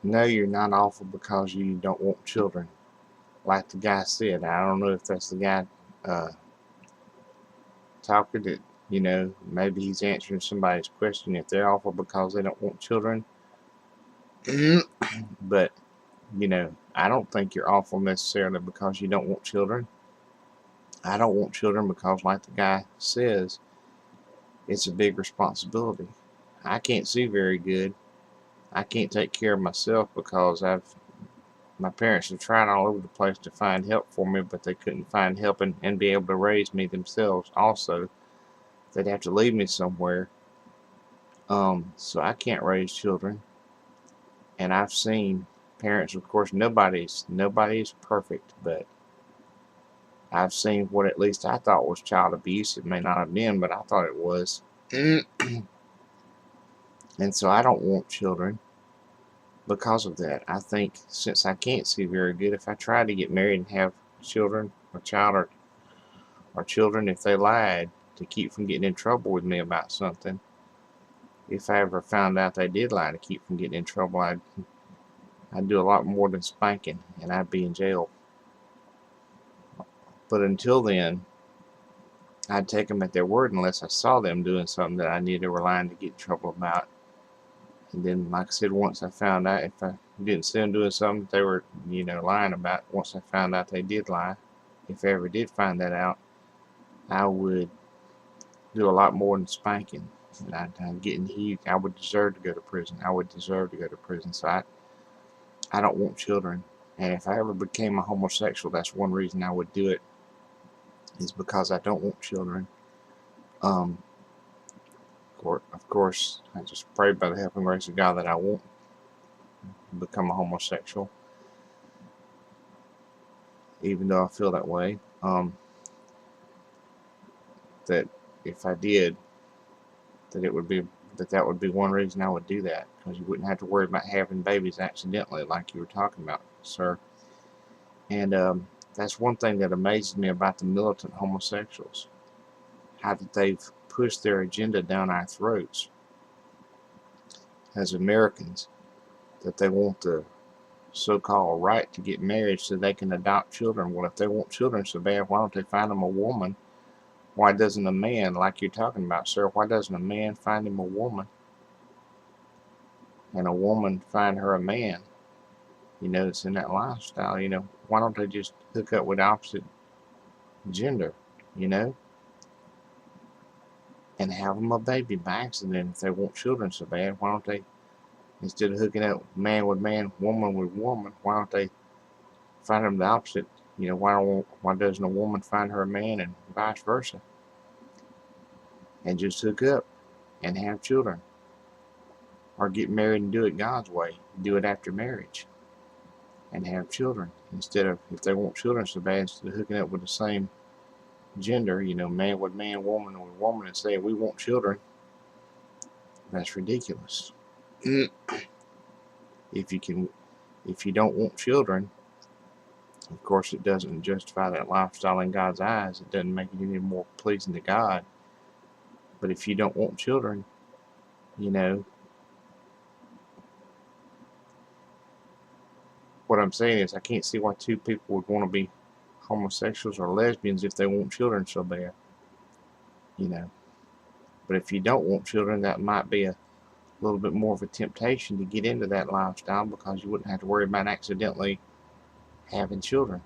No, you're not awful because you don't want children. Like the guy said, I don't know if that's the guy uh, talking that, maybe he's answering somebody's question if they're awful because they don't want children. But, I don't think you're awful necessarily because you don't want children. I don't want children because, like the guy says, it's a big responsibility. I can't see very good. I can't take care of myself because my parents have tried all over the place to find help for me, but they couldn't find help and be able to raise me themselves. Also, they'd have to leave me somewhere. So I can't raise children. And I've seen parents, of course, nobody's perfect, but I've seen what at least I thought was child abuse. It may not have been, but I thought it was. And so I don't want children because of that. I think since I can't see very good, if I tried to get married and have children, a child or children, if they lied to keep from getting in trouble with me about something, if I ever found out they did lie to keep from getting in trouble, I'd do a lot more than spanking, and I'd be in jail. But until then, I'd take them at their word unless I saw them doing something that I knew they were lying to get in trouble about. And then, like I said, once I found out, if I didn't see them doing something they were, lying about, once I found out they did lie, if I ever did find that out, I would do a lot more than spanking. And I'd get in heat. I would deserve to go to prison. So I don't want children. And if I ever became a homosexual, that's one reason I would do it, is because I don't want children. Of course, I just pray by the help and grace of God that I won't become a homosexual, even though I feel that way. That if I did, that would be one reason I would do that, because you wouldn't have to worry about having babies accidentally, like you were talking about, sir. And that's one thing that amazes me about the militant homosexuals, how that they've pushed their agenda down our throats as Americans, that they want the so-called right to get married so they can adopt children. Well, if they want children so bad, why don't they find them a woman? Why doesn't a man, like you're talking about, sir, why doesn't a man find him a woman and a woman find her a man, that's in that lifestyle? Why don't they just hook up with opposite gender, and have them a baby by accident if they want children so bad? Why don't they, instead of hooking up man with man, woman with woman, why don't they find them the opposite? Why doesn't a woman find her a man and vice versa, and just hook up and have children, or get married and do it God's way, do it after marriage, and have children, instead of, if they want children so bad, instead of hooking up with the same gender, man with man, woman with woman, and saying we want children. That's ridiculous. If you don't want children, of course it doesn't justify that lifestyle in God's eyes. It doesn't make it any more pleasing to God. But if you don't want children, what I'm saying is I can't see why two people would want to be homosexuals or lesbians if they want children so bad. But if you don't want children, that might be a little bit more of a temptation to get into that lifestyle, because you wouldn't have to worry about accidentally having children.